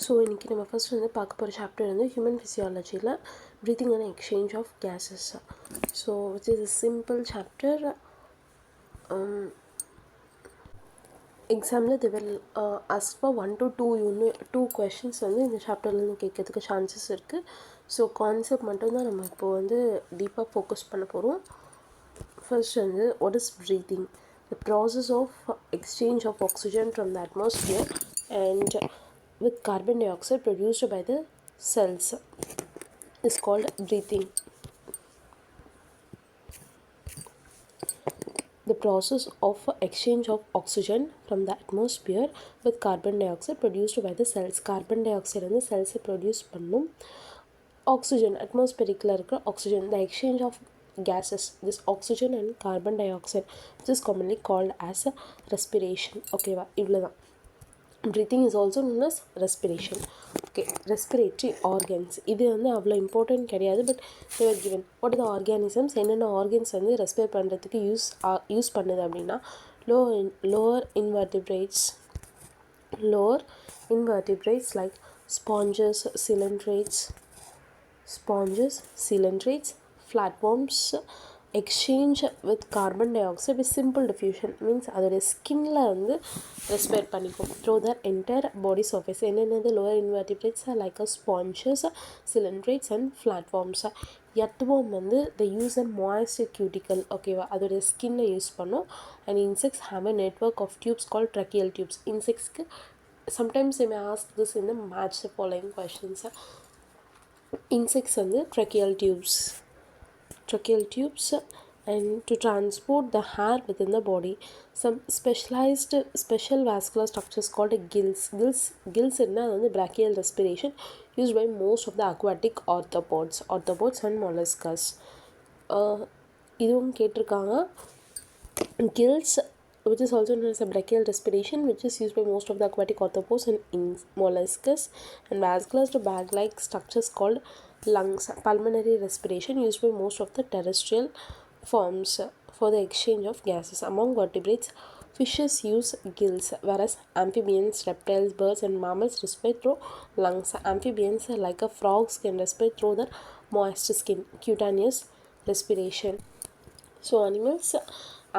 So இன்றைக்கி நம்ம first வந்து பார்க்க போகிற சாப்டர் வந்து ஹியூமன் ஃபிசியாலஜியில் breathing and exchange of gases. So which is a simple chapter. எக்ஸாமில் they will ask for 1 to 2 questions வந்து இந்த சாப்டர்லேருந்து கேட்கறதுக்கு சான்சஸ் இருக்குது. ஸோ கான்செப்ட் மட்டும்தான் நம்ம இப்போது வந்து டீப்பாக ஃபோக்கஸ் பண்ண போகிறோம். ஃபர்ஸ்ட் வந்து what is breathing? The process of exchange of oxygen from the atmosphere and with carbon dioxide produced by the cells is called breathing. The process of exchange of oxygen from the atmosphere with carbon dioxide produced by the cells. Carbon dioxide வந்து cells produce பண்ணும். Oxygen, atmosphericல இருக்கிற oxygen, the exchange of gases, this oxygen and carbon dioxide, which is commonly called as respiration. ஓகேவா, இவ்வளோதான். Breathing is also known as respiration. Okay, respiratory organs, இது வந்து அவ்வளோ important கிடையாது, but they were given. What are the organisms? என்னென்ன organs வந்து ரெஸ்பிரேட் பண்ணுறதுக்கு use பண்ணுது அப்படின்னா lower invertebrates like sponges, coelentrates, flatworms exchange with carbon dioxide with simple diffusion, means அதோடைய ஸ்கின்ல வந்து ரெஸ்பிரேட் பண்ணிக்கும் through their entire body surface. என்னென்னது lower invertebrates like sponges, coelentrates and flatworms. earthworm வந்து they use a moist cuticle. ஓகேவா, அதோடைய ஸ்கின்னை use பண்ணும். and insects have a network of tubes called tracheal tubes. insectsக்கு sometimes they may ask this in the match the following questions. insects வந்து tracheal tubes and to transport the air within the body. Some special vascular structures called gills என்ன அது வந்து brachial respiration used by most of the aquatic arthropods and molluscs. இதுவும் கேட்டிருக்காங்க. gills, which is also known as a brachial respiration, which is used by most of the aquatic arthropods and molluscs, and vascular to bag-like structures called lungs. Pulmonary respiration used by most of the terrestrial forms for the exchange of gases. Among vertebrates, fishes use gills, whereas amphibians, reptiles, birds and mammals respire through lungs. Amphibians like frogs can respire through their moist skin, cutaneous respiration. So animals,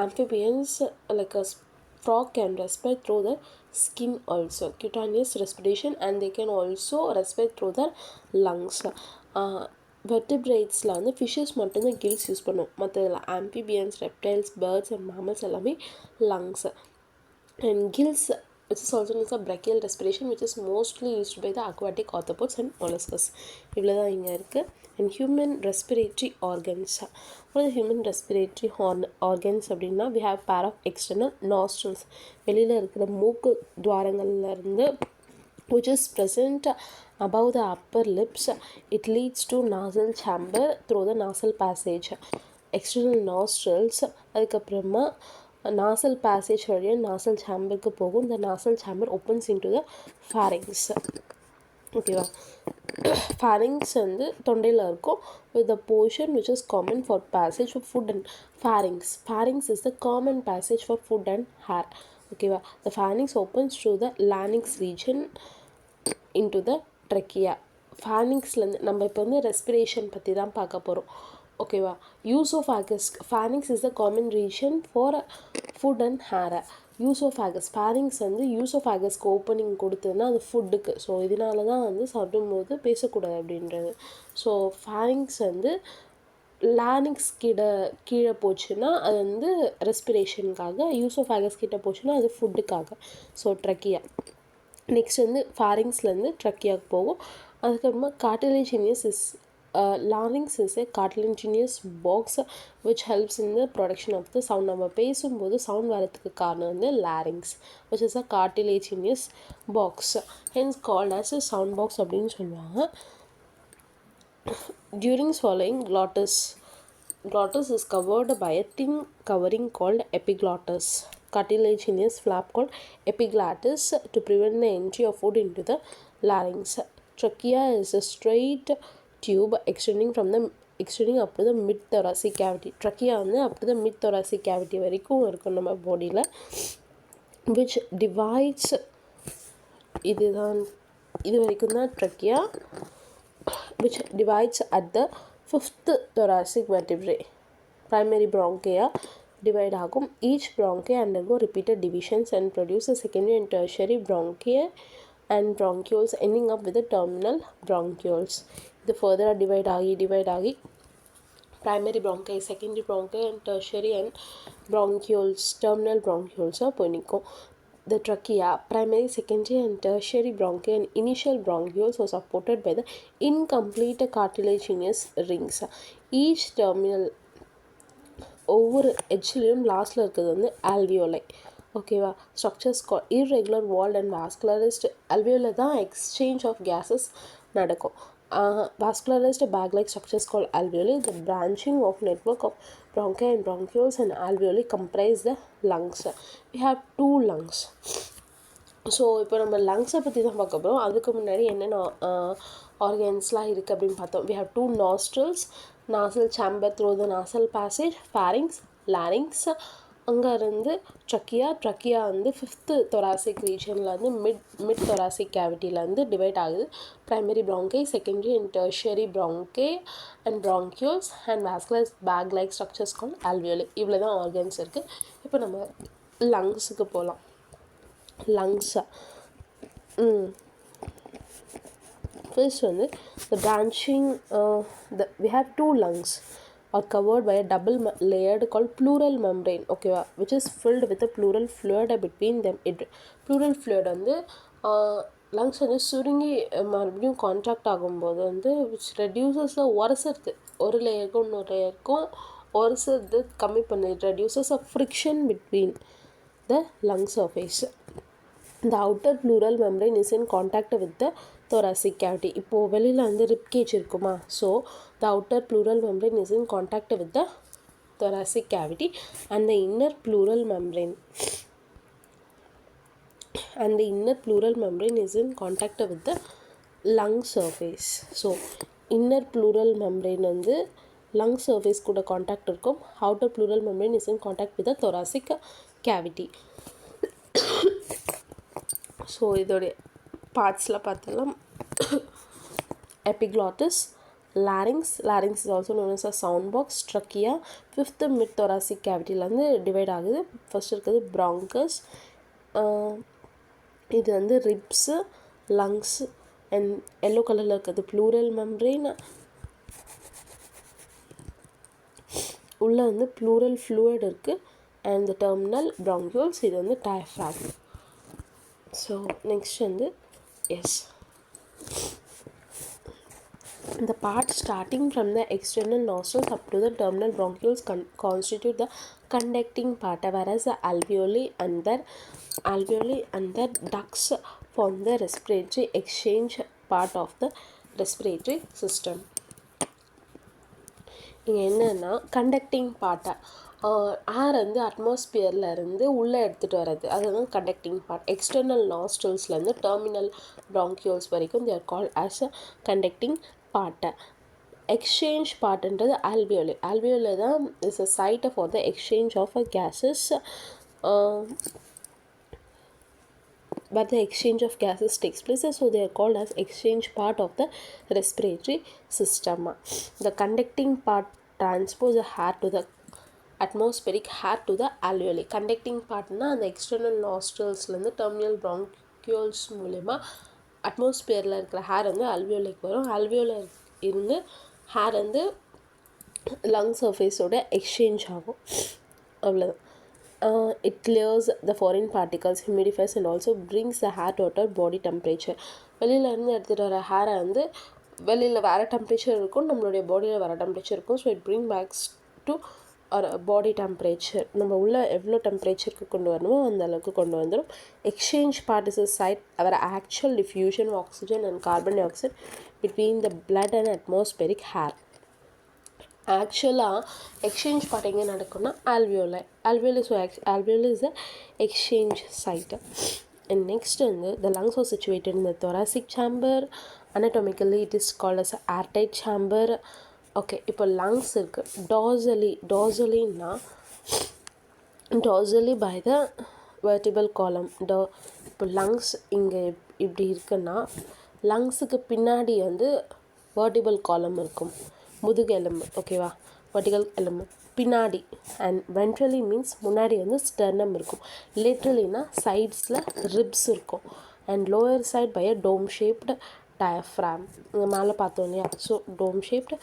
amphibians like a frog can respire through the skin also, cutaneous respiration, and they can also respire through their lungs. வெர்டிப்ரேட்ஸில் வந்து fishes மட்டும்தான் gills use பண்ணும். மற்றதில் amphibians, reptiles, birds and mammals எல்லாமே lungs. And gills, which is also known as a brachial respiration, which is mostly used by the aquatic arthropods and molluscs. இவ்வளோதான் இங்கே இருக்குது. And human respiratory organs. what are the human respiratory organs அப்படின்னா we have pair of external nostrils, வெளியில் இருக்கிற மூக்கு துவாரங்கள்லேருந்து, which is present above the upper lips. It leads to nasal chamber through the nasal passage. External nostrils, அதுக்கப்புறமா nasal passage வழியாக nasal chamberக்கு போகும். the nasal chamber opens into the pharynx. ஓகேவா, pharynx வந்து தொண்டையில் இருக்கும் with the portion which is common for passage for food and pharynx is the common passage for food and air. ஓகேவா, the pharynx opens through the larynx region into the trachea. pharynxலேருந்து நம்ம இப்போ வந்து respiration பற்றி தான் பார்க்க போகிறோம். ஓகேவா, pharynx is the common region for food and air. pharynx வந்து யூசோஃபேகஸ்க்கு ஓப்பனிங் கொடுத்ததுன்னா அது ஃபுட்டுக்கு. ஸோ இதனால தான் வந்து சாப்பிடும்போது பேசக்கூடாது அப்படின்றது. ஸோ pharynx வந்து லாரிங்ஸ் கீழே போச்சுன்னா அது வந்து ரெஸ்பிரேஷனுக்காக, யூசோஃபேகஸ் கிட்ட போச்சுன்னா அது ஃபுட்டுக்காக. ஸோ ட்ரக்கியா நெக்ஸ்ட் வந்து pharynxலேருந்து ட்ரக்கியாவுக்கு போகும். அதுக்கப்புறமா cartilaginous is larynx is a cartilaginous box which helps in the production of the sound. நம்ம பேசும்போது சவுண்ட் வரதுக்கு காரணம் வந்து larynx, which is a cartilaginous box, hence called as a sound box அப்படின்னு சொல்லுவாங்க. During swallowing, glottis is covered by a thin covering called epiglottis, cartilaginous flap called epiglottis to prevent the entry of food into the larynx. Trachea is a straight tube extending up to the mid thoracic cavity. Trachea வந்து up to the mid thoracic cavity வரைக்கும் இருக்கும் நம்ம பாடியில், which divides, இதுதான் இது வரைக்கும் தான் trachea, which divides at the fifth thoracic vertebrae. Primary bronchia divide ஆகும். Each bronchi undergo repeated divisions and produce a secondary and tertiary bronchi and bronchioles ending up with the terminal bronchioles. இது further divide ஆகி primary bronchi, secondary bronchi and tertiary and bronchioles, terminal bronchioles போய் நிற்கும். The trachea, primary, secondary and tertiary bronchi and initial bronchioles are supported by the incomplete cartilaginous rings. Each terminal ஒவ்வொரு எட்ஜ்லேயும் லாஸ்ட்டில் இருக்கிறது வந்து alveoli. ஓகேவா? Structures irregular walled and vascularized alveoli தான் exchange of gases நடக்கும். Vascularized bag-like structures called alveoli. The branching of network of bronchi and bronchioles and alveoli comprise the lungs. We have 2 lungs. So இப்போ நம்ம லங்ஸை பற்றி தான் பார்க்க போகிறோம். அதுக்கு முன்னாடி என்னென்ன ஆர்கன்ஸ்லாம் இருக்குது அப்படின்னு பார்த்தோம். We have 2 nostrils, nasal chamber through the nasal passage, pharynx, larynx. அங்கே இருந்து ட்ரக்கியா வந்து 5th thoracic regionல வந்து மிட் thoracic cavityலேருந்து டிவைட் ஆகுது. Primary bronchi, secondary and tertiary bronchi and bronchioles and vascular bag-like structures called alveoli. இவ்வளோ தான் organs இருக்குது. இப்போ நம்ம லங்ஸுக்கு போகலாம். லங்ஸா ஃபர்ஸ்ட் வந்து the branching we have 2 lungs are covered by a double layered called pleural membrane, ஓகேவா, which is filled with a pleural fluid between them. pleural fluid வந்து lungs வந்து சுருங்கி மறுபடியும் கான்ட்ராக்ட் ஆகும்போது வந்து which reduces the உரசறது, ஒரு லேயருக்கும் இன்னொரு லேயருக்கும் உரசறது கம்மி பண்ணி reduces a friction between the lung surface. The outer pleural membrane is in contact with the thoracic cavity. இப்போது வெளியில் வந்து rib cage இருக்குமா, so the outer pleural membrane is in contact with the thoracic cavity and the inner pleural membrane is in contact with the lung surface. So inner pleural membrane வந்து lung surface கூட contact இருக்கும். outer pleural membrane is in contact with the thoracic cavity. So இதோடைய பார்ட்ஸில் பார்த்தலாம். epiglottis, larynx is also known as a sound box. trachea 5th mid thoracic cavityலேருந்து divide ஆகுது. First இருக்கிறது bronchus, இது வந்து ரிப்ஸு, லங்ஸ் அண்ட் எல்லோ கலரில் இருக்கிறது pleural membrane. உள்ளே வந்து pleural fluid இருக்குது and the terminal bronchioles, இது வந்து diaphragm. ஸோ நெக்ஸ்ட் வந்து the part starting from the external nostrils up to the terminal bronchioles constitute the conducting part, whereas the alveoli and the ducts form the respiratory exchange part of the respiratory system. இங்கே என்னென்னா conducting பார்ட்டை ஏர் வந்து அட்மாஸ்பியரில் இருந்து உள்ளே எடுத்துகிட்டு வர்றது, அதுதான் conducting part. External நாஸ்ட்ரல்ஸ்லேருந்து டெர்மினல் bronchioles வரைக்கும் they are called as a conducting part. Exchange பார்ட்ன்றது alveoli தான் is a site for the exchange of gases, where the exchange of gases takes place, so they are called as exchange part of the respiratory system. The conducting part transpose the air to the atmospheric air to the alveoli. conducting partனா அந்த external நாஸ்ட்ரல்ஸ்லேருந்து terminal bronchioles மூலமா அட்மாஸ்பியரில் இருக்கிற hair வந்து அல்வியோலைக்கு வரும். அல்வியோலில் இருந்து hair வந்து lung சர்ஃபேஸோட exchange ஆகும். அவ்வளோதான். It clears the foreign particles, humidifies and also brings the hair to water body temperature. வெளியிலேருந்து எடுத்துகிட்டு வர ஹேரை வந்து வெளியில் வேறு டெம்பரேச்சர் இருக்கும், நம்மளுடைய பாடியில் வேறு டெம்பரேச்சர் இருக்கும். So it bring backs to ஒரு பாடி டெம்பரேச்சர். நம்ம உள்ள எவ்வளோ டெம்பரேச்சருக்கு கொண்டு வரணுமோ அந்த அளவுக்கு கொண்டு வந்துடும். Exchange part is a site where actual diffusion of oxygen and carbon dioxide between the blood and atmospheric air. ஆக்சுவலாக எக்ஸ்சேஞ்ச் பார்ட் எங்கே நடக்கும்னா alveoli. So alveoli is the exchange site. And next வந்து the lungs are situated in the thoracic chamber. Anatomically it is called as a airtight chamber. Okay, இப்போ lungs இருக்குது. டார்சலின்னா by the vertebral column. இப்போ lungs இங்கே இப்படி இருக்குன்னா லங்ஸுக்கு பின்னாடி வந்து vertebral column இருக்கும், முதுகு எலும்பு. ஓகேவா, vertical எலும்பு பின்னாடி. அண்ட் ventrally மீன்ஸ் முன்னாடி வந்து ஸ்டெர்னம் இருக்கும். லேட்ரலினா சைட்ஸில் ரிப்ஸ் இருக்கும். And lower side by a dome shaped diaphragm. இங்கே மேலே பார்த்தோம் இல்லையா, ஸோ டோம் ஷேப்டு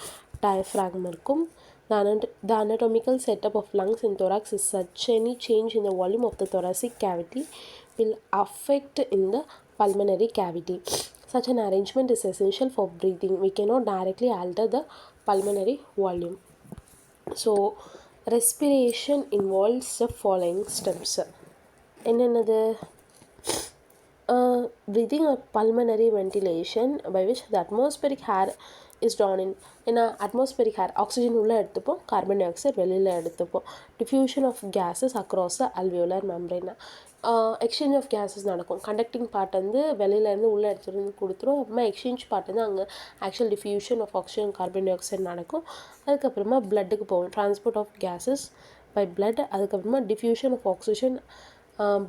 டயஃப்ராம் இருக்கும். The anatomical setup of lungs in thorax is such any change in the volume of the thoracic cavity will affect in the pulmonary cavity. Such an arrangement is essential for breathing. We cannot directly alter the pulmonary volume. So respiration involves the following steps. என்னென்னது? Breathing or pulmonary ventilation by which the atmospheric air is drawn in. ஏன்னா atmospheric air oxygen உள்ளே எடுத்துப்போம், carbon di oxide வெளியில் எடுத்துப்போம். diffusion of gases across the alveolar membrane. Exchange of gases நடக்கும். Conducting part வந்து வெளியிலேருந்து உள்ளே எடுத்துகிட்டு வந்து கொடுத்துரும். அப்புறமா எக்ஸ்சேஞ்ச் பார்ட் வந்து அங்கே actual diffusion of oxygen carbon dioxide நடக்கும். அதுக்கப்புறமா பிளட்டுக்கு போகும், transport of gases by blood. அதுக்கப்புறமா டிஃப்யூஷன் ஆஃப் ஆக்சிஜன்,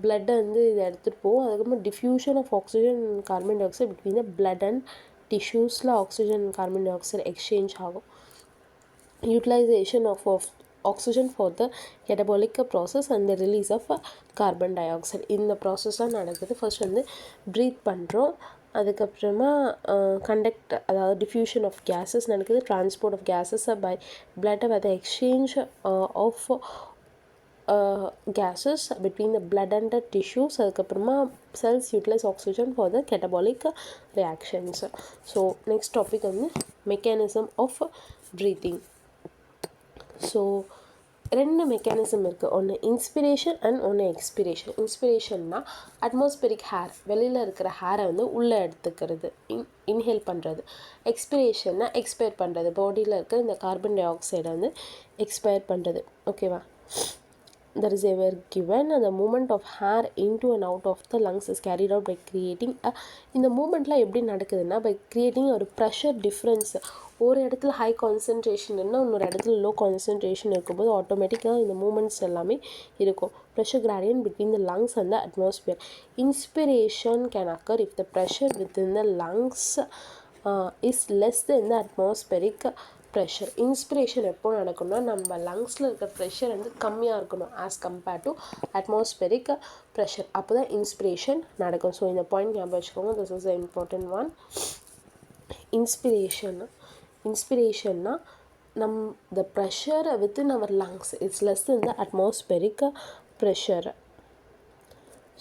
பிளட்டை வந்து இதை எடுத்துகிட்டு போகும். அதுக்கப்புறமா diffusion of oxygen carbon dioxide between the blood and டிஷ்யூஸில் oxygen carbon dioxide exchange ஆகும். Utilization of oxygen for the catabolic process and the release of carbon dioxide. இந்த process தான் நடக்குது. ஃபர்ஸ்ட் வந்து ப்ரீத் பண்ணுறோம், அதுக்கப்புறமா conduct, அதாவது diffusion of gases நடக்குது, transport of gases by blood by the exchange of gases between the blood and the tissues. அதுக்கப்புறமா cells utilize oxygen for the catabolic reactions. So next topic வந்து mechanism of breathing. So ரெண்டு mechanism இருக்குது, ஒன்று inspiration and ஒன்று expression. இன்ஸ்பிரேஷன்னா atmospheric hair, வெளியில் இருக்கிற ஹேரை வந்து உள்ளே எடுத்துக்கிறது, இன்ஹேல் பண்ணுறது. எக்ஸ்பிரேஷன்னா எக்ஸ்பயர் பண்ணுறது, பாடியில் இருக்கிற இந்த கார்பன் டை ஆக்சைடை வந்து எக்ஸ்பயர் பண்ணுறது. ஓகேவா, that is ever given. The movement of air into and out of the lungs is carried out by creating இந்த மூமெண்ட்லாம் எப்படி நடக்குதுன்னா by creating ஒரு ப்ரெஷர் டிஃப்ரென்ஸ். ஒரு இடத்துல ஹை கான்சன்ட்ரேஷன் இருந்தால் இன்னொரு இடத்துல லோ கான்சன்ட்ரேஷன் இருக்கும்போது ஆட்டோமேட்டிக்காக இந்த மூமெண்ட்ஸ் எல்லாமே இருக்கும். Pressure gradient between the lungs and the atmosphere. Inspiration can occur if the pressure within the lungs is less than the atmospheric pressure. Inspiration எப்போ நடக்கணும்னா நம்ம லங்ஸில் இருக்கிற ப்ரெஷர் வந்து கம்மியாக இருக்கணும் as compared to atmospheric pressure, அப்போ தான் இன்ஸ்பிரேஷன் நடக்கும். ஸோ இந்த பாயிண்ட் ஞாபகம் வச்சுக்கோங்க, this is the important one. இன்ஸ்பிரேஷன்னா the pressure within our lungs is less than the atmospheric pressure.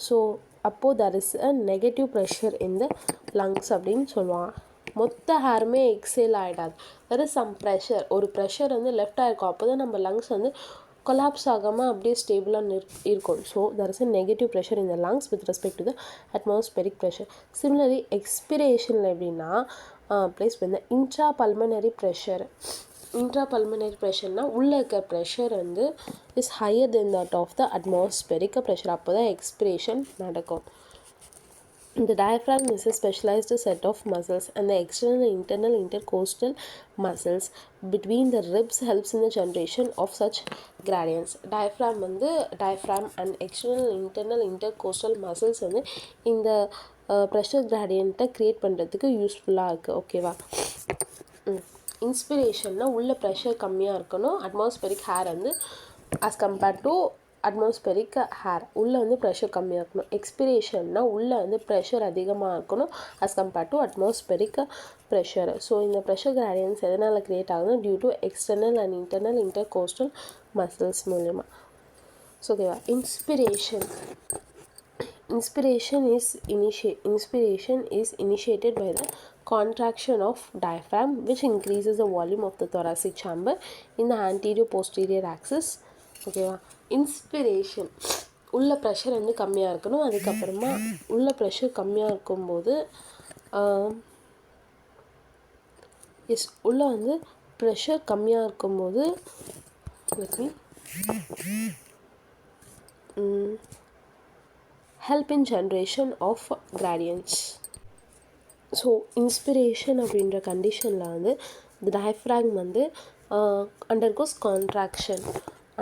So அப்போ there is a negative pressure in the lungs அப்படின்னு சொல்லுவாங்க. மொத்த ஹேருமே எக்ஸேல் ஆகிடாது, there is some pressure. ஒரு ப்ரெஷர் வந்து left ஆகிருக்கும், அப்போ தான் நம்ம லங்ஸ் வந்து கொலாப்ஸ் ஆகாமல் அப்படியே ஸ்டேபிளாக இருக்கும். So there is a negative pressure in the lungs with respect to the atmospheric pressure. Similarly எக்ஸ்பிரேஷனில் எப்படின்னா place with the intrapulmonary pressure. Intrapulmonary pressure உள்ளே இருக்க ப்ரெஷர் வந்து is higher then that of the atmospheric pressure, அப்போ தான் expression நடக்கும். The diaphragm is a specialized set of muscles and the external and internal intercostal muscles between the ribs helps in the generation of such gradients. Diaphragm and external internal intercostal muscles வந்து இந்த pressure கிராடியண்ட்டை create பண்ணுறதுக்கு யூஸ்ஃபுல்லாக இருக்குது. ஓகேவா, இன்ஸ்பிரேஷன்னா உள்ள pressure கம்மியாக இருக்கணும், atmospheric hair வந்து as compared to atmospheric hair உள்ளே வந்து ப்ரெஷர் கம்மியாக இருக்கணும். எக்ஸ்பிரேஷன்னா உள்ளே வந்து ப்ரெஷர் அதிகமாக இருக்கணும் as compared to atmospheric pressure. So இந்த ப்ரெஷர் கிராடியன்ஸ் எதனால் க்ரியேட் ஆகுதுன்னா due to external and internal intercostal muscles மூலமா. ஸோ ஓகேவா, Inspiration is initiated by the contraction of diaphragm which increases the volume of the thoracic chamber in the anterior posterior axis. ஓகேவா, inspiration உள்ள pressure வந்து கம்மியாக இருக்கணும். அதுக்கப்புறமா உள்ள pressure கம்மியாக இருக்கும்போது உள்ளே வந்து ப்ரெஷர் கம்மியாக இருக்கும்போது help in generation of gradients. So inspiration அப்படின்ற கண்டிஷனில் வந்து the diaphragm வந்து undergoes contraction.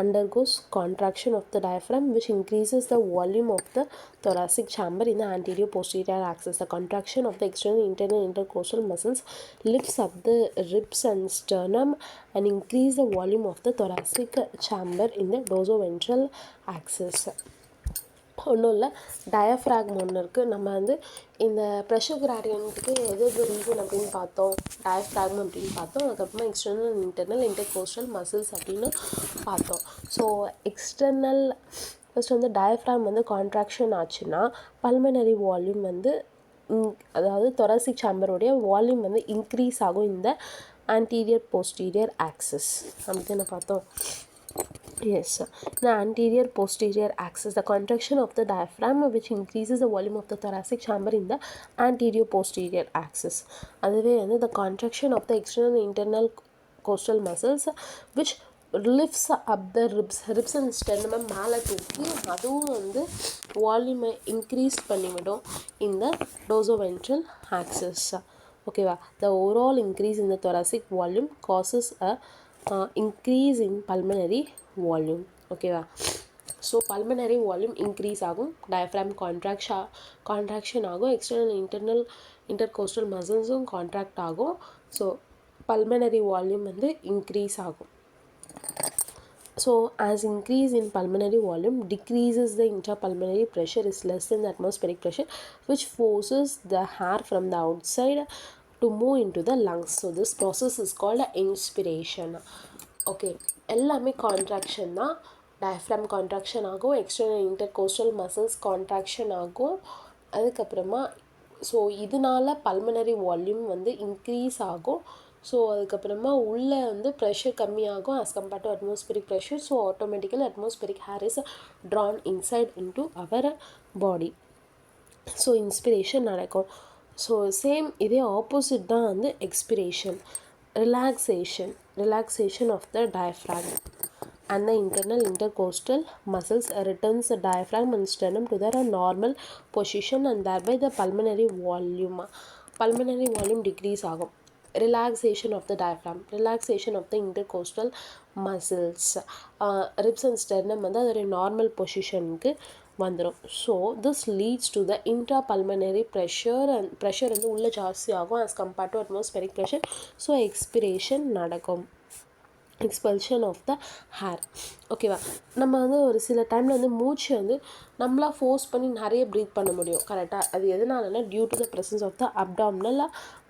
undergoes contraction of the diaphragm, which increases the volume of the thoracic chamber in the anterior posterior axis. The contraction of the external internal intercostal muscles lifts up the ribs and sternum and increase the volume of the thoracic chamber in the dorsoventral axis. ஒன்றும் இல்லை, டயஃப்ராக்ம் ஒன்று இருக்குது. நம்ம வந்து இந்த pressure கிராடியன்ட்டுக்கு எது reason அப்படின்னு பார்த்தோம், டயஃப்ராக்ம் அப்படின்னு பார்த்தோம். அதுக்கப்புறமா எக்ஸ்டர்னல் இன்டர்னல் இன்டர்கோஸ்டல் மசில்ஸ் அப்படின்னு பார்த்தோம். ஸோ எக்ஸ்டர்னல் ஃபஸ்ட் வந்து டயஃப்ராம் வந்து கான்ட்ராக்ஷன் ஆச்சுன்னா பல்மனரி வால்யூம் வந்து அதாவது thoracic சாம்பருடைய வால்யூம் வந்து இன்க்ரீஸ் ஆகும் இந்த anterior posterior axis. அப்படின்னு பார்த்தோம். Yes, the anterior posterior axis, the contraction of the diaphragm which increases the volume of the thoracic chamber in the anterior posterior axis. அதுவே வந்து the contraction of the external internal coastal muscles which lifts up the ribs and sternum மேலே தூக்கி அதுவும் வந்து வால்யூமை increase பண்ணிவிடும் இந்த dorsoventral axis. ஓகேவா, the overall increase in the thoracic volume causes a increase in pulmonary volume. ஓகேவா, so pulmonary volume increase ஆகும், டயஃப்ராம் கான்ட்ராக்ஷன் ஆகும், எக்ஸ்டர்னல் இன்டர்னல் இன்டர்கோஸ்டல் மசில்ஸும் கான்ட்ராக்ட் ஆகும். ஸோ பல்மனரி வால்யூம் வந்து இன்க்ரீஸ் ஆகும். So as increase in pulmonary volume decreases the intrapulmonary pressure is less than the atmospheric pressure, which forces the air from the outside to move into the lungs. So this process is called inspiration. Okay, எல்லாமே contraction தான். Diaphragm contraction ஆகும், external intercostal muscles contraction ஆகும். அதுக்கப்புறமா so இதனால pulmonary volume வந்து increase ஆகும். So அதுக்கப்புறமா உள்ளே வந்து ப்ரெஷர் கம்மியாகும் as compared to atmospheric pressure. So automatically atmospheric air is drawn inside into our body. So inspiration நடக்கும். ஸோ சேம் இதே ஆப்போசிட் தான் வந்து expiration, relaxation of the diaphragm and the internal intercostal muscles returns the diaphragm and sternum to their normal position and thereby the pulmonary volume decrease ஆகும். Relaxation of the diaphragm, relaxation of the intercostal muscles, ribs and sternum வந்து அதோட normal பொசிஷனுக்கு வந்துடும். So this leads to the intrapulmonary pressure வந்து உள்ளே ஜாஸ்தி ஆகும் as compared to atmospheric pressure. So expiration நடக்கும், எக்ஸ்பல்ஷன் ஆஃப் த ஹேர். ஓகேவா, நம்ம வந்து ஒரு சில டைமில் வந்து மூச்சு வந்து நம்மளாக ஃபோர்ஸ் பண்ணி நிறைய ப்ரீத் பண்ண முடியும். கரெக்டாக, அது எதனாலனா due to the presence of the abdominal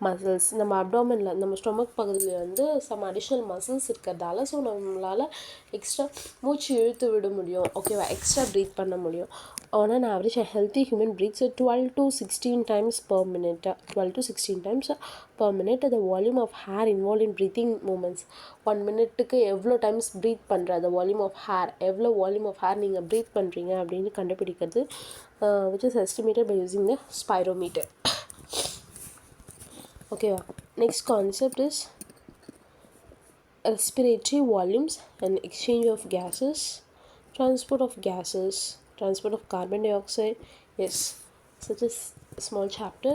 muscles. நம்ம அப்டாமினில் நம்ம ஸ்டொமக் பகுதியில் வந்து சம் அடிஷ்னல் மசில்ஸ் இருக்கிறதால ஸோ நம்மளால் எக்ஸ்ட்ரா மூச்சு இழுத்து விட முடியும். ஓகேவா, எக்ஸ்ட்ரா ப்ரீத் பண்ண முடியும். on an average, a healthy human breathes 12 to 16 times per minute. 12 to 16 times per minute. The volume of air involved in breathing movements. 1 மினிட்டுக்கு எவ்வளோ டைம்ஸ் ப்ரீத் பண்ணுற the volume of air, எவ்வளோ volume of ஏர் நீங்கள் breath பண்ணுறீங்க அப்படின்னு கண்டுபிடிக்கிறது, which is estimated by using the spirometer. ஓகேவா, next concept is respiratory volumes and exchange of gases, transport of gases, transport of carbon dioxide. Yes, such a small chapter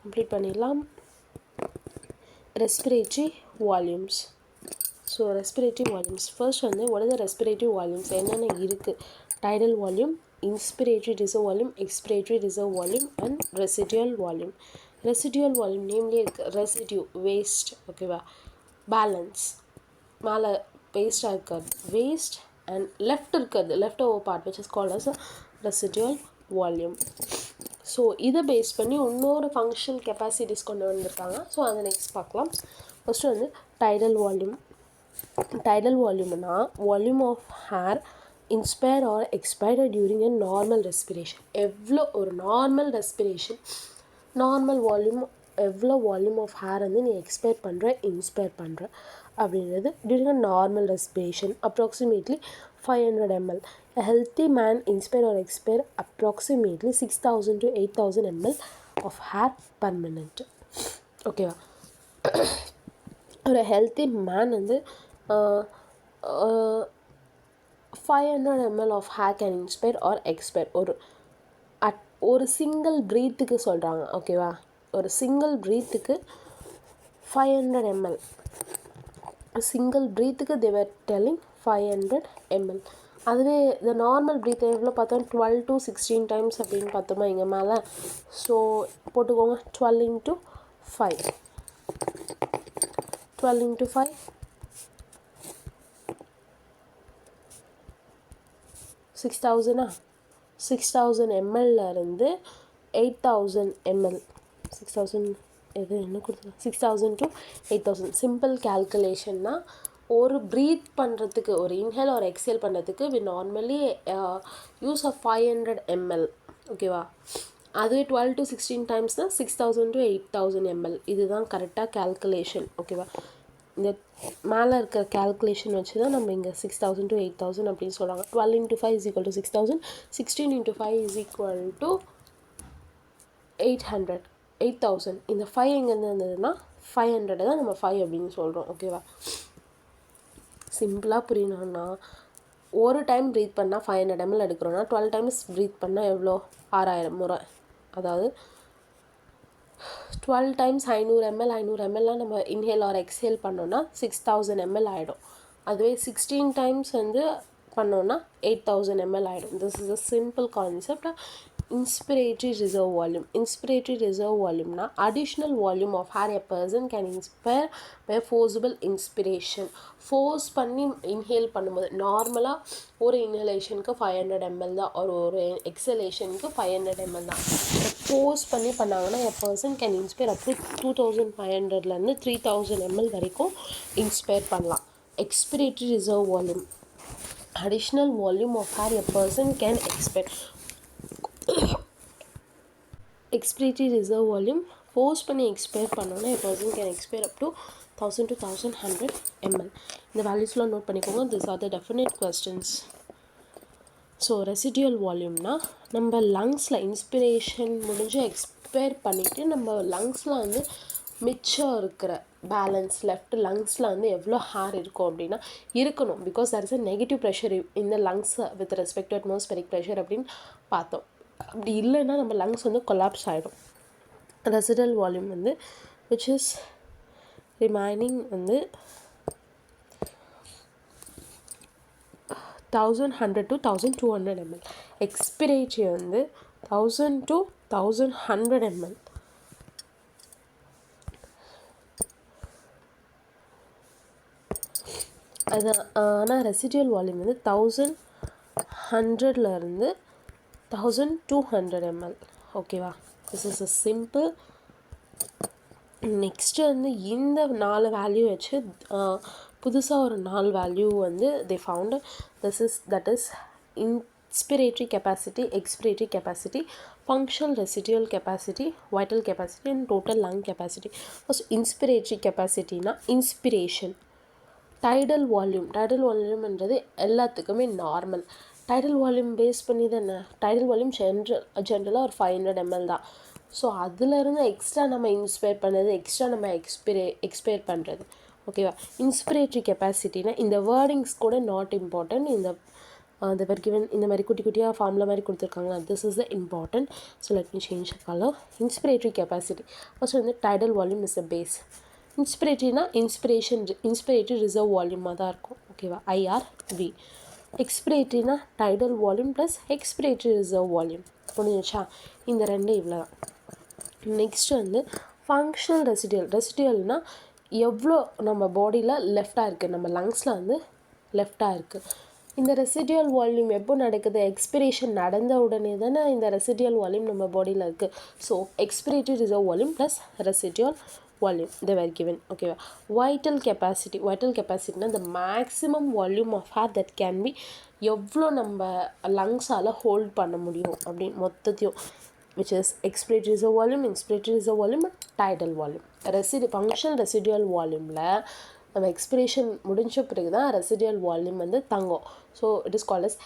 complete பண்ணிடலாம். Respiratory volumes. So respiratory volumes, first வந்து what are the respiratory volumes, என்னென்ன இருக்குது? Tidal volume, inspiratory reserve volume, expiratory reserve volume and residual volume. Residual volume நேம்லேயே இருக்குது, residue, waste. ஓகேவா, balance, மேலே வேஸ்ட்டாக இருக்காது, waste and left இருக்கிறது, left over part which is called as a residual volume. So இதை base பண்ணி இன்னொரு functional capacities கொண்டு வந்திருக்காங்க. ஸோ அதை நெக்ஸ்ட் பார்க்கலாம். ஃபஸ்ட்டு வந்து டைடல் வால்யூம். டைடல் வால்யூம்னா volume of air inspire or expired during a normal respiration. எவ்வளோ ஒரு நார்மல் ரெஸ்பிரேஷன், நார்மல் வால்யூம், எவ்வளோ வால்யூம் ஆஃப் ஏர் வந்து நீ எக்ஸ்பயர் பண்ணுற இன்ஸ்பயர் பண்ணுற அப்படின்றது during a normal respiration approximately 500 ml. A healthy man inspire or expire approximately 6,000 to 8,000 ml of air per minute. ஓகேவா, ஒரு ஹெல்த்தி மேன் வந்து 500 ml of air can inspire or expire. ஒரு single ப்ரீத்துக்கு சொல்கிறாங்க. ஓகேவா, ஒரு சிங்கிள் ப்ரீத்துக்கு 500 ml சிங்கிள் ப்ரீத்துக்கு they were telling 500 ml. அதுவே இந்த நார்மல் ப்ரீத் எவ்வளோ பார்த்தோம் 12 to 16 டைம்ஸ் அப்படின்னு பார்த்தோமா இங்கே மேலே. ஸோ போட்டுக்கோங்க 12 into 5 12 into 5 6000 6000 ml இருந்து 8000 ml 6000 இது என்ன கொடுத்துருங்க 6000 to 8000 சிம்பிள் கேல்குலேஷன்னா ஒரு ப்ரீத் பண்ணுறதுக்கு ஒரு இன்ஹேல் ஒரு எக்ஸேல் பண்ணுறதுக்கு we normally use of 500 ml ஓகேவா. அதுவே 12 to 16 டைம்ஸ்னால் 6000 to 8000 ml. இதுதான் கரெக்டாக கேல்குலேஷன் ஓகேவா. இந்த மேலே இருக்கிற கேல்குலேஷன் வச்சு தான் நம்ம இங்கே 6000 to 8000 அப்படின்னு சொல்கிறாங்க. 12 into 5 is equal to 6000, 16 into 5 is equal to 800 8000. இந்த 5 எங்கேருந்து வந்ததுன்னா 500 தான் நம்ம 5 அப்படின்னு சொல்கிறோம் ஓகேவா. சிம்பிளாக புரியணும்னா ஒரு டைம் ப்ரீத் பண்ணால் 500 ml எடுக்கிறோன்னா 12 டைம்ஸ் ப்ரீத் பண்ணால் எவ்வளோ 6000 முறை. அதாவது 12 டைம்ஸ் 500 ml 500 mlலாம் நம்ம இன்ஹேல் ஆர் எக்ஸேல் பண்ணோன்னா 6000 ml ஆகிடும். அதுவே 16 டைம்ஸ் வந்து பண்ணோன்னா 8000 ml ஆகிடும். This is a simple concept. Inspiratory reserve volume. Inspiratory reserve volume na additional volume of air a person can inspire by forcible inspiration. Force பண்ணி inhale பண்ணும்போது நார்மலாக ஒரு இன்ஹலேஷனுக்கு 500 ml தான், ஒரு எக்ஸலேஷனுக்கு 500 ml தான். ஃபோர்ஸ் பண்ணி பண்ணாங்கன்னா a person can inspire up to 2500லேருந்து 3000 ml வரைக்கும் இன்ஸ்பயர் பண்ணலாம். Expiratory reserve volume. Additional volume of air a person can expire. Expiratory reserve volume force பண்ணி எக்ஸ்பயர் பண்ணோன்னா a person can expire up to 1000 to 1100 ml. இந்த வேல்யூஸ்லாம் note பண்ணிக்கோங்க. This are the definite questions. So residual வால்யூம்னா நம்ம லங்ஸில் inspiration முடிஞ்சு expire பண்ணிவிட்டு நம்ம லங்ஸில் வந்து மிச்சம் இருக்கிற பேலன்ஸ் லெஃப்ட் லங்ஸில் வந்து எவ்வளோ ஹேர் இருக்கும் அப்படின்னா இருக்கணும். Because that is a negative pressure இந்த lungs with respect to atmospheric pressure அப்படின்னு பார்த்தோம். அப்படி இல்லைன்னா நம்ம லங்ஸ் வந்து கொலாப்ஸ் ஆகிடும். ரெசிடல் வால்யூம் வந்து விச் இஸ் ரிமைனிங் வந்து 1100 to 1200 ml. எக்ஸ்பிரேட்டரி வந்து 1000 to 1100 ml. அது ஆனால் ரெசிடியூவல் வால்யூம் வந்து 1100லேருந்து 1200 ml ஓகேவா. This is a simple. Next வந்து இந்த 4 வேல்யூ வச்சு புதுசாக ஒரு 4 வேல்யூ வந்து they found. That is inspiratory capacity, expiratory capacity, functional residual capacity, vital capacity and total lung capacity. First inspiratory capacity na inspiration. Tidal வால்யூம்ன்றது எல்லாத்துக்குமே normal. Tidal volume base பண்ணி தானே. டைடல் வால்யூம் ஜென்ரலாக ஒரு 500 ml தான். So அதிலேருந்து extra நம்ம inspire பண்ணுறது, எக்ஸ்ட்ரா நம்ம எக்ஸ்பயர் பண்ணுறது ஓகேவா. இன்ஸ்பிரேட்டரி கெப்பாசிட்டினா இந்த வேர்டிங்ஸ் கூட நாட் இம்பார்ட்டன்ட். இந்த கிவன் இந்த மாதிரி குட்டி குட்டியாக ஃபார்முலா மாதிரி கொடுத்துருக்காங்க. This is the important. So let me change the colour. Inspiratory capacity first வந்து tidal volume is the base. இன்ஸ்பிரேட்டரினா இன்ஸ்பிரேட்டரி ரிசர்வ் வால்யூமாக தான் இருக்கும் ஓகேவா. IRV. எக்ஸ்பிரேட்டரினா tidal volume plus expiratory reserve volume. புரிஞ்சிச்சா. இந்த ரெண்டு இவ்வளோ தான். நெக்ஸ்ட்டு வந்து ஃபங்க்ஷனல் ரெசிடியூவல்னால் எவ்வளோ நம்ம பாடியில் லெஃப்டாக இருக்குது, நம்ம லங்ஸில் வந்து லெஃப்டாக இருக்குது. இந்த ரெசிடியூவல் வால்யூம் எப்போ நடக்குது, எக்ஸ்பிரேஷன் நடந்த உடனே தானே இந்த ரெசிடியூவல் வால்யூம் நம்ம பாடியில் இருக்குது. So excretory reserve volume plus residual volume they were given okay. Vital capacityனா the maximum volume of air that can be எவ்வளோ நம்ம லங்ஸால் ஹோல்ட் பண்ண முடியும் அப்படின்னு மொத்தத்தையும், which is expiratory reserve volume, inspiratory reserve volume, tidal volume. Functional residual வால்யூமில் நம்ம expiration முடிஞ்ச பிறகு தான் ரெசிடியூவல் வால்யூம் வந்து தங்கும். So it is called as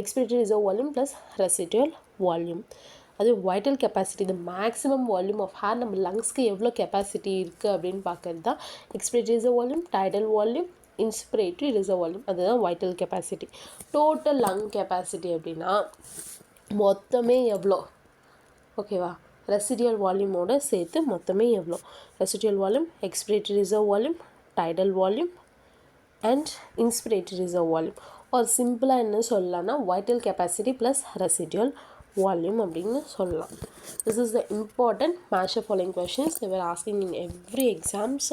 expiratory reserve volume plus residual volume. அது vital capacity, the maximum volume of air நம்ம லங்ஸ்க்கு எவ்வளோ கெப்பாசிட்டி இருக்குது அப்படின்னு பார்க்குறது தான் expiratory reserve volume, tidal volume, inspiratory reserve volume. அதுதான் vital capacity. Total lung capacity அப்படின்னா மொத்தமே எவ்வளோ ஓகேவா, ரெசிடியல் வால்யூமோடு சேர்த்து மொத்தமே எவ்வளோ. Residual volume, expiratory reserve volume, tidal volume, and inspiratory reserve volume. ஒரு சிம்பிளாக என்ன சொல்லலாம்னா vital capacity plus residual volume அப்படின்னு சொல்லலாம். This is the important match the following questions they were asking in every exams.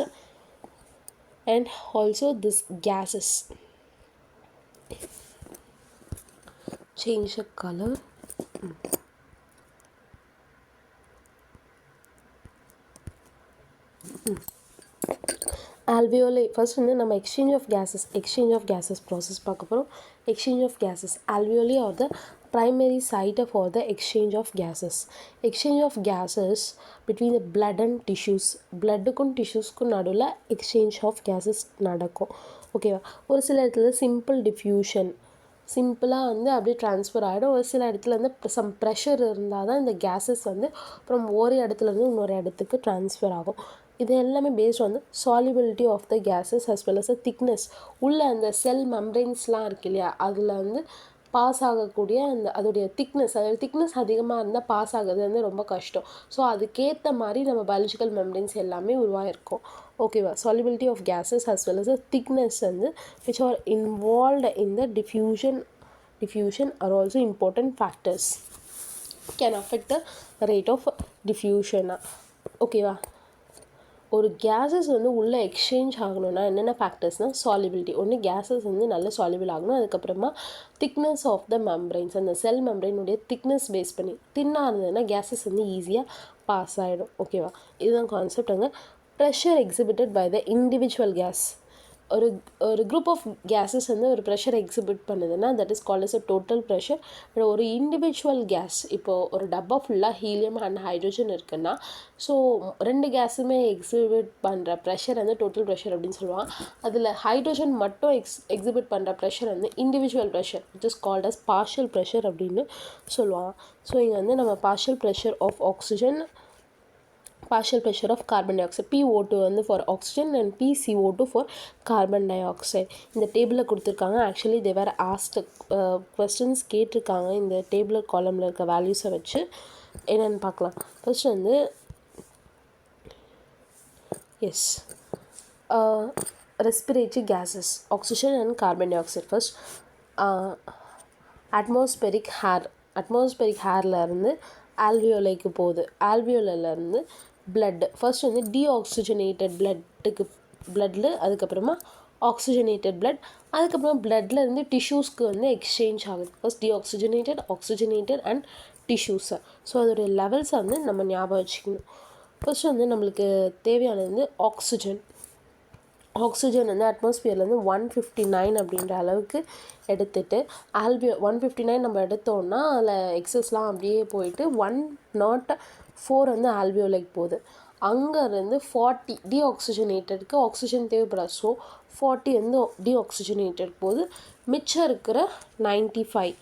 And also this gases, change the color. Alveoli, first வந்து நம்ம exchange of gases process பார்க்க போகிறோம். exchange of gases, alveoli are the primary site for the exchange of gases between the blood and tissues. bloodக்கும் tissuesக்கும் நடுவில் exchange of gases நடக்கும். ஓகேவா? ஒரு சில இடத்துல சிம்பிள் டிஃப்யூஷன், சிம்பிளாக வந்து அப்படியே ட்ரான்ஸ்ஃபர் ஆகிடும். ஒரு சில இடத்துல வந்து சம் ப்ரெஷர் இருந்தால் தான் இந்த கேஸஸ் வந்து அப்புறம் ஒரு இடத்துலேருந்து இன்னொரு இடத்துக்கு ட்ரான்ஸ்ஃபர் ஆகும். இது எல்லாமே பேஸ்ட் வந்து solubility of the gases as well as the thickness. உள்ள அந்த செல் மெம்ப்ரெயின்ஸ்லாம் இருக்கு இல்லையா, அதில் வந்து பாஸ் ஆகக்கூடிய அந்த அதோடைய திக்னஸ், அதோடைய திக்னஸ் அதிகமாக இருந்தால் பாஸ் ஆகிறது வந்து ரொம்ப கஷ்டம். ஸோ அதுக்கேற்ற மாதிரி நம்ம பயாலஜிக்கல் மெம்ப்ரெயின்ஸ் எல்லாமே உருவாகிருக்கும். ஓகேவா? Solubility of gases as well as the thickness வந்து which are involved in the diffusion are also important factors can affect the rate of diffusion. ஓகேவா? ஒரு கேஸஸ் வந்து உள்ளே எக்ஸ்சேஞ்ச் ஆகணும்னா என்னென்ன ஃபேக்டர்ஸ்னால் சாலிபிலிட்டி. ஒன்று கேஸஸ் வந்து நல்ல சாலிபிள் ஆகணும். அதுக்கப்புறமா திக்னஸ் ஆஃப் த மெம்ப்ரெயின்ஸ், அந்த செல் மெம்ப்ரெயினுடைய திக்னஸ் பேஸ் பண்ணி தின்னாக இருந்ததுன்னா கேஸஸ் வந்து ஈஸியாக பாஸ் ஆகிடும். ஓகேவா? இதுதான் கான்செப்ட். அங்கே pressure exhibited by the individual gas. ஒரு குரூப் ஆஃப் கேஸஸ் வந்து ஒரு ப்ரெஷர் எக்ஸிபிட் பண்ணுதுன்னா that is called as a total pressure. ஒரு இண்டிவிஜுவல் கேஸ், இப்போது ஒரு டப்பா ஃபுல்லாக ஹீலியம் அண்ட் ஹைட்ரோஜன் இருக்குன்னா ஸோ ரெண்டு கேஸுமே எக்ஸிபிட் பண்ணுற ப்ரெஷர் வந்து டோட்டல் ப்ரெஷர் அப்படின்னு சொல்லுவாங்க. அதில் ஹைட்ரோஜன் மட்டும் எக்ஸிபிட் பண்ணுற ப்ரெஷர் வந்து individual pressure which is called as partial pressure அப்படின்னு சொல்லுவாங்க. ஸோ இங்கே வந்து நம்ம partial pressure of oxygen, partial pressure of carbon dioxide, PO2 வந்து for oxygen and PCO2 for carbon dioxide. இந்த டேபிளில் கொடுத்துருக்காங்க. Actually they were asked questions கேட்டிருக்காங்க இந்த டேபிள் காலமில் இருக்க வேல்யூஸை வச்சு. என்னென்னு பார்க்கலாம். ஃபர்ஸ்ட் வந்து as respiratory gases, oxygen and carbon dioxide. First atmospheric hairல இருந்து ஆல்வியோலைக்கு போகுது. ஆல்வியோலிருந்து பிளட், ஃபர்ஸ்ட் வந்து டீஆக்சிஜனேட்டட் பிளட்டில் அதுக்கப்புறமா ஆக்சிஜனேட்டட் பிளட், அதுக்கப்புறமா பிளட்டில் இருந்து டிஷ்யூஸ்க்கு வந்து எக்ஸ்சேஞ்ச் ஆகுது. ஃபர்ஸ்ட் டீஆக்சிஜனேட்டட், ஆக்சிஜனேட்டட் அண்ட் டிஷ்யூஸை. ஸோ அதோடைய லெவல்ஸை வந்து நம்ம ஞாபகம் வச்சுக்கணும். ஃபர்ஸ்ட் வந்து நம்மளுக்கு தேவையானது வந்து ஆக்சிஜன் வந்து அட்மாஸ்பியர்லேருந்து 159 அப்படின்ற அளவுக்கு எடுத்துகிட்டு 159 நம்ம எடுத்தோன்னா அதில் எக்ஸஸ்லாம் அப்படியே போயிட்டு 104 வந்து ஆல்வியோலைக்கு போகுது. அங்கேருந்து 40 டீஆக்சிஜனேட்டடுக்கு ஆக்சிஜன் தேவைப்படாது. ஸோ 40 வந்து டீஆக்சிஜனேட்டட் போகுது. மிச்சம் இருக்கிற 95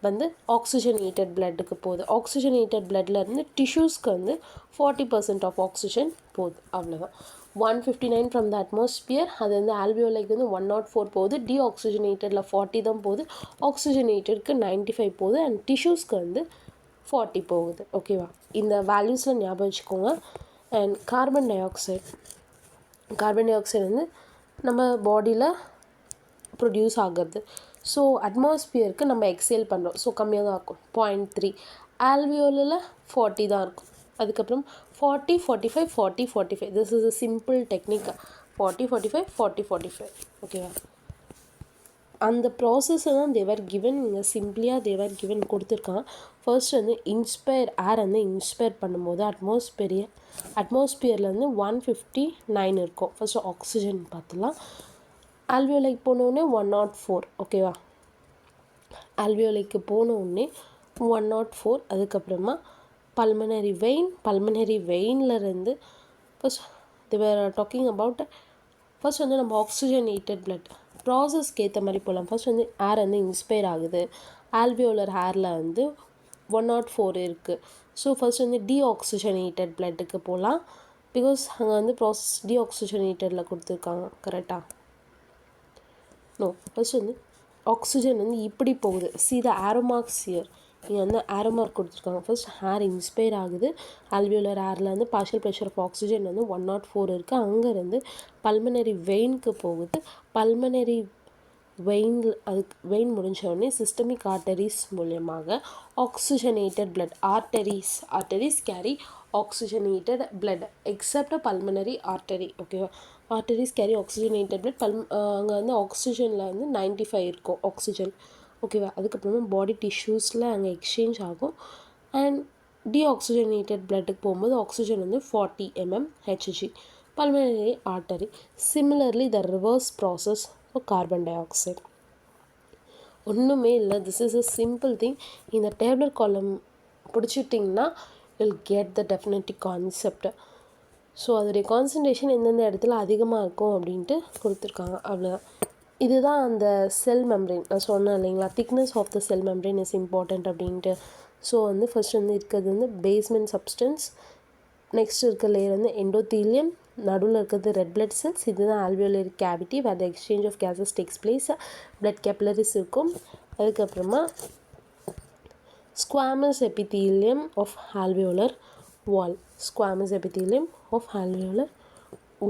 வந்து ஆக்சிஜனேட்டட் பிளட்டுக்கு போகுது. ஆக்சிஜனேட்டட் பிளட்லேருந்து டிஷ்யூஸ்க்கு வந்து 40% ஆஃப் ஆக்சிஜன் போகுது. அவ்வளோதான். 159 ஃப்ரம் த அட்மாஸ்பியர், அது வந்து ஆல்வியோலைக்கு வந்து 104 போகுது. டீஆக்சிஜனேட்டடில் 40 தான் போகுது. ஆக்சிஜனேட்டடுக்கு 95 போகுது. அண்ட் டிஷ்யூஸ்க்கு வந்து 40 போகுது. ஓகேவா? இந்த வேல்யூஸில் ஞாபகம் வச்சுக்கோங்க. அண்ட் கார்பன் டை ஆக்சைடு வந்து நம்ம பாடியில் ப்ரொடியூஸ் ஆகிறது. ஸோ அட்மாஸ்பியருக்கு நம்ம எக்ஸேல் பண்ணுறோம். ஸோ கம்மியாக தான் இருக்கும், 0.3. ஆல்வியோலில் 40 தான் இருக்கும். அதுக்கப்புறம் 40, 45, 40, 45. This is a simple technique. 40, 45, 40, 45. ஓகேவா? அந்த ப்ராசஸை தான் தேவர் கிவன், இங்கே சிம்பிளியாக தேவர் கிவன் கொடுத்துருக்கான். ஃபர்ஸ்ட் வந்து ஏர் வந்து இன்ஸ்பயர் பண்ணும்போது அட்மாஸ்பியரில் வந்து 159 இருக்கும். ஃபர்ஸ்ட் ஆக்சிஜன் பார்த்துலாம். ஆல்வியோலைக்கு போனோடனே 104. ஓகேவா? ஆல்வியோலைக்கு போனோடனே 104. அதுக்கப்புறமா பல்மனரி வெயின்லேருந்து first they are talking about. First வந்து நம்ம ஆக்சிஜனேட்டட் பிளட் ப்ராசஸ்க்கு ஏற்ற மாதிரி போகலாம். ஃபர்ஸ்ட் வந்து ஏர் வந்து இன்ஸ்பயர் ஆகுது. ஆல்வியோலர் ஏரில் வந்து 104 இருக்குது. ஸோ ஃபர்ஸ்ட் வந்து டீஆக்சிஜனேட்டட் பிளட்டுக்கு போகலாம். பிகாஸ் அங்கே வந்து ப்ராசஸ் டீஆக்சிஜனேட்டடில் கொடுத்துருக்காங்க. கரெக்டாக? நோ, ஃபர்ஸ்ட் வந்து ஆக்சிஜன் வந்து இப்படி போகுது. See the arrow marks here. இங்கே வந்து ஆரோ மார்க் கொடுத்துருக்காங்க. ஃபர்ஸ்ட் ஹேர் இன்ஸ்பயர் ஆகுது. ஆல்வியோலர் ஏரில் வந்து பார்ஷியல் ப்ரெஷர் ஆஃப் ஆக்சிஜன் வந்து 104 இருக்குது. அங்கேருந்து பல்மனரி வெயினுக்கு போகுது. பல்மனரி அதுக்கு வெயின் முடிஞ்ச உடனே சிஸ்டமிக் ஆர்டரிஸ் மூலியமாக oxygenated blood arteries carry oxygenated blood accept pulmonary artery. ஓகேவா, ஆர்டரிஸ் கேரி ஆக்சிஜனேட்டட் பிளட். அங்கே வந்து ஆக்சிஜனில் வந்து 95 இருக்கும் ஆக்சிஜன். ஓகேவா, அதுக்கப்புறமா பாடி டிஷ்யூஸில் அங்கே எக்ஸ்சேஞ்ச் ஆகும். அண்ட் டீஆக்சிஜனேட்டட் பிளட்டுக்கு போகும்போது ஆக்சிஜன் வந்து 40 mmHg pulmonary artery. Similarly the reverse process for carbon dioxide. ஒன்றுமே இல்லை, this is a simple thing. இந்த டேபிள் காலம் பிடிச்சிட்டிங்கன்னா will get the definitive concept. So அதோடைய கான்சன்ட்ரேஷன் எந்தெந்த இடத்துல அதிகமாக இருக்கும் அப்படின்ட்டு கொடுத்துருக்காங்க, அவ்வளோதான். இதுதான் அந்த செல் மெம்ப்ரெயின். நான் சொன்னேன் இல்லைங்களா, thickness of the cell membrane is important அப்படின்ட்டு. ஸோ வந்து ஃபர்ஸ்ட் வந்து இருக்கிறது வந்து பேஸ்மெண்ட் சப்ஸ்டன்ஸ். நெக்ஸ்ட் இருக்க லேயர் வந்து எண்டோதீலியம். நடுவில் இருக்கிறது ரெட் பிளட் செல்ஸ். இதுதான் alveolar cavity where the exchange of gases takes place. Blood capillaries இருக்கும். அதுக்கப்புறமா squamous epithelium of alveolar wall. Squamous epithelium of alveolar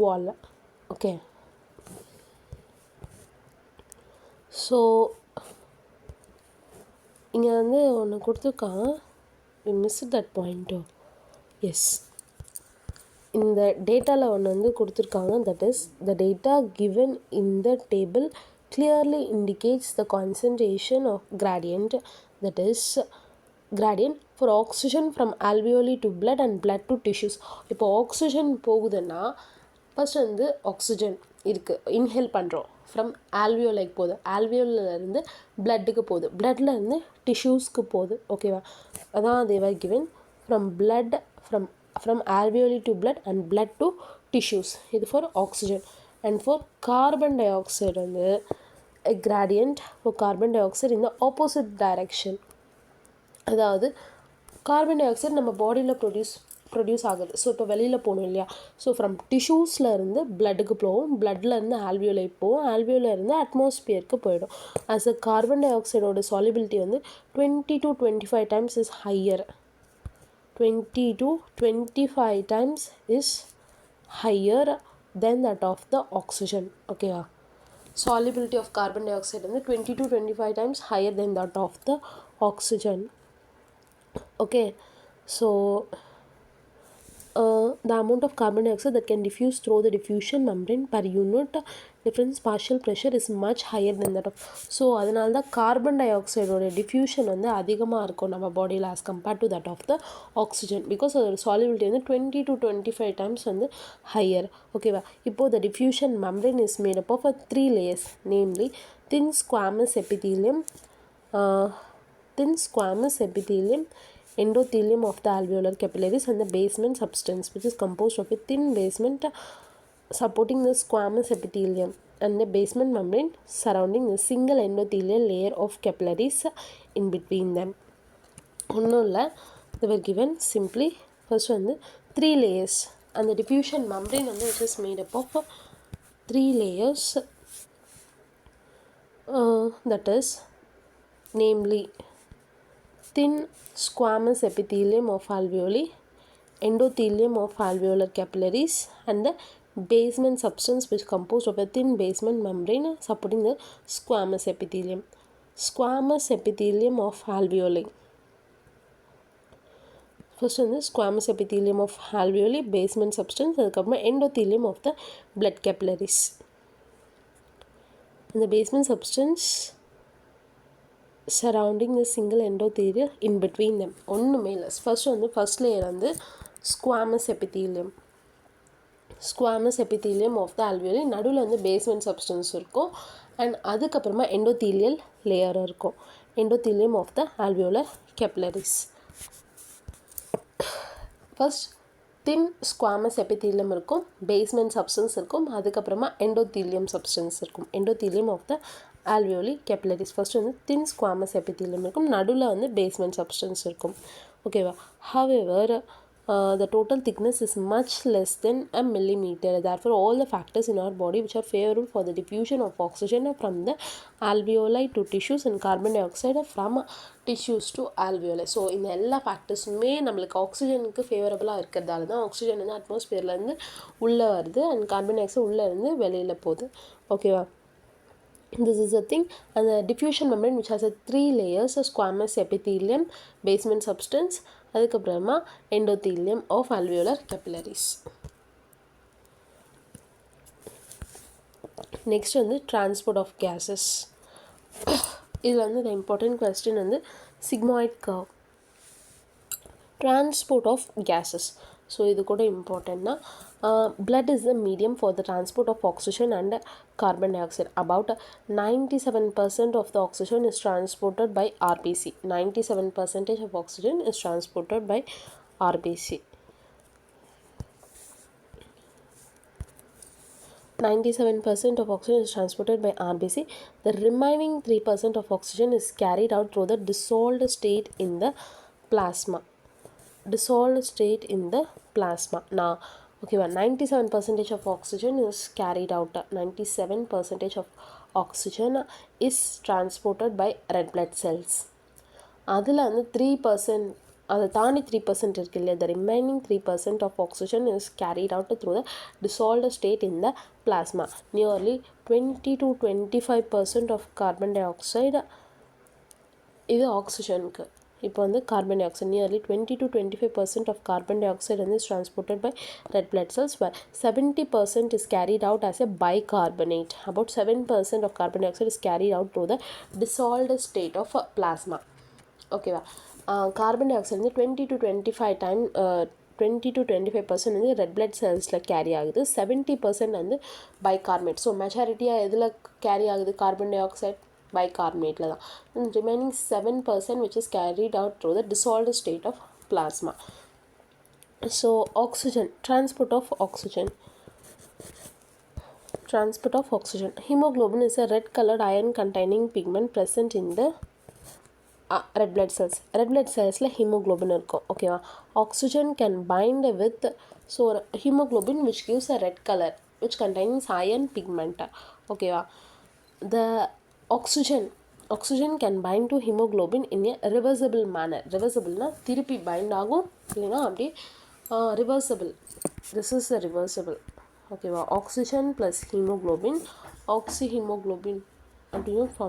wall. Okay, so இங்கே வந்து ஒன்று கொடுத்துருக்காங்க, வி மிஸ் தட் பாயிண்ட்டோ. எஸ், இந்த டேட்டாவில் ஒன்று வந்து கொடுத்துருக்காங்க, that is the data given in the table clearly indicates the concentration of gradient, that is gradient for oxygen from alveoli to blood and blood to tissues. இப்போ oxygen போகுதுன்னா first வந்து oxygen இருக்குது, inhale பண்ணுறோம், from ஆல்வியோலைக்கு போகுது, ஆல்வியோலேருந்து பிளட்டுக்கு போகுது, பிளட்லேருந்து டிஷ்யூஸ்க்கு போகுது. ஓகேவா, அதான் they are given from blood from alveoli to blood and blood to tissues. இது for oxygen. And for carbon dioxide வந்து a gradient for carbon dioxide in the opposite direction. அதாவது கார்பன் டை ஆக்சைடு நம்ம பாடியில் ப்ரொடியூஸ் ஆகுது. So இப்போ வெளியில் போகணும் இல்லையா, ஸோ ஃப்ரம் டிஷ்யூஸில் இருந்து பிளட்டுக்கு போகும், பிளட்லேருந்து ஆல்வியோலை போகும், ஆல்வியோலேருந்து அட்மாஸ்பியருக்கு போயிடும். ஆஸ் அ கார்பன் டை ஆக்சைடோட சாலிபிலிட்டி வந்து 20 to 25 times is higher. 20 to 25 times is higher than that of the oxygen. Okay, solubility of carbon dioxide is 20 to 25 times higher than that of the oxygen. Okay, so the amount of carbon dioxide that can diffuse through the diffusion membrane per unit difference partial pressure is much higher than that of. So அதனால தான் carbon டை ஆக்சைடோட diffusion வந்து அதிகமாக இருக்கும் நம்ம பாடியில் as compared to that of the oxygen. Because அதோட solubility வந்து 20 to 25 times வந்து ஹையர். ஓகேவா, இப்போது the diffusion membrane is made up of 3 layers, namely thin squamous epithelium, endothelium of the alveolar capillaries, and the basement substance, which is composed of a thin basement supporting the squamous epithelium and the basement membrane surrounding the single endothelial layer of capillaries in between them. ஒன்றும் இல்லை, they were given simply first வந்து 3 layers, and the diffusion membrane வந்து which is made up of 3 layers, that is namely thin squamous epithelium of alveoli, endothelium of alveolar capillaries, and the basement substance which composed of a thin basement membrane supporting the squamous epithelium. Squamous epithelium of alveoli. First வந்து squamous epithelium of alveoli, basement substance, அதுக்கப்புறமா endothelium of the blood capillaries. And the basement substance surrounding the single endothelium in between them. ஒன்றுமே இல்லை, first layer வந்து squamous epithelium of the alveoli, நடுவில் வந்து basement substance இருக்கும், and அதுக்கப்புறமா endothelial layer இருக்கும், endothelium of the alveolar capillaries. First thin squamous epithelium இருக்கும், basement substance இருக்கும், அதுக்கப்புறமா எண்டோத்தீலியம் சப்ஸ்டன்ஸ் இருக்கும், endothelium of the alveoli capillaries. First வந்து தின் ஸ்குவாமஸ் எபித்தீலியம் இருக்கும், நடுவில் வந்து பேஸ்மெண்ட் சப்ஸ்டன்ஸ் இருக்கும். ஓகேவா, however the total thickness is much less than a millimeter. Therefore, all the factors in our body which are favorable for the diffusion of oxygen from the alveoli to tissues and carbon dioxide from tissues to alveoli. So இந்த எல்லா ஃபேக்டர்ஸுமே நம்மளுக்கு ஆக்சிஜனுக்கு ஃபேவரபுளாக இருக்கிறதால தான் oxygen வந்து அட்மாஸ்பியர்லேருந்து உள்ளே வருது and carbon di oxide உள்ளே இருந்து வெளியில் போகுது. ஓகேவா? This is the thing. And the diffusion membrane which has a 3 layers, a squamous epithelium, basement substance, அதுக்கப்புறமா endothelium of alveolar capillaries. Next வந்து transport of gases. இதில் வந்து the important question வந்து sigmoid curve. Transport of gases. So இது கூட இம்பார்ட்டன்ட்னா blood is the medium for the transport of oxygen and carbon dioxide. About 97% of the oxygen is transported by RBC. 97% of oxygen is transported by RBC. 97% of oxygen is transported by RBC. The remaining 3% of oxygen is carried out through the dissolved state in the plasma. Dissolved state in the plasma. Now, okay, 97% of oxygen is carried out. 97% of oxygen is transported by red blood cells. அதில் வந்து 3%, அதை தாண்டி 3% இருக்கு இல்லையா, the remaining 3% of oxygen is carried out through the dissolved state in the plasma. Nearly 20 to 25% of carbon dioxide இது ஆக்சிஜனுக்கு. இப்போ வந்து carbon di oxide nearly 20 to 25% of carbon dioxide is transported by red blood cells, where 70% is carried out as a bicarbonate. About 7% of carbon dioxide is carried out through the dissolved state of plasma. ஓகேவா? Carbon di oxide வந்து 20 to 25% வந்து red blood செல்ஸில் carry ஆகுது. 70% வந்து bicarbonate. So மெஜாரிட்டியாக எதில் carry ஆகுது carbon di oxide? bicarbonate தான். And remaining 7% which is carried out through the dissolved state of plasma. So oxygen, transport of oxygen. Transport of oxygen. Hemoglobin is a red colored iron containing pigment present in the red blood cells. Red blood cellsல hemoglobin இருக்கும். ஓகேவா? Oxygen can bind with, so hemoglobin which gives a red color which contains iron pigment. ஓகேவா? The oxygen can bind to hemoglobin in a reversible manner. Reversible na திருப்பி bind ஆகும், இல்லைனா அப்படியே reversible. This is a reversible. ஓகேவா? Oxygen plus hemoglobin, oxyhemoglobin அப்படின்னு form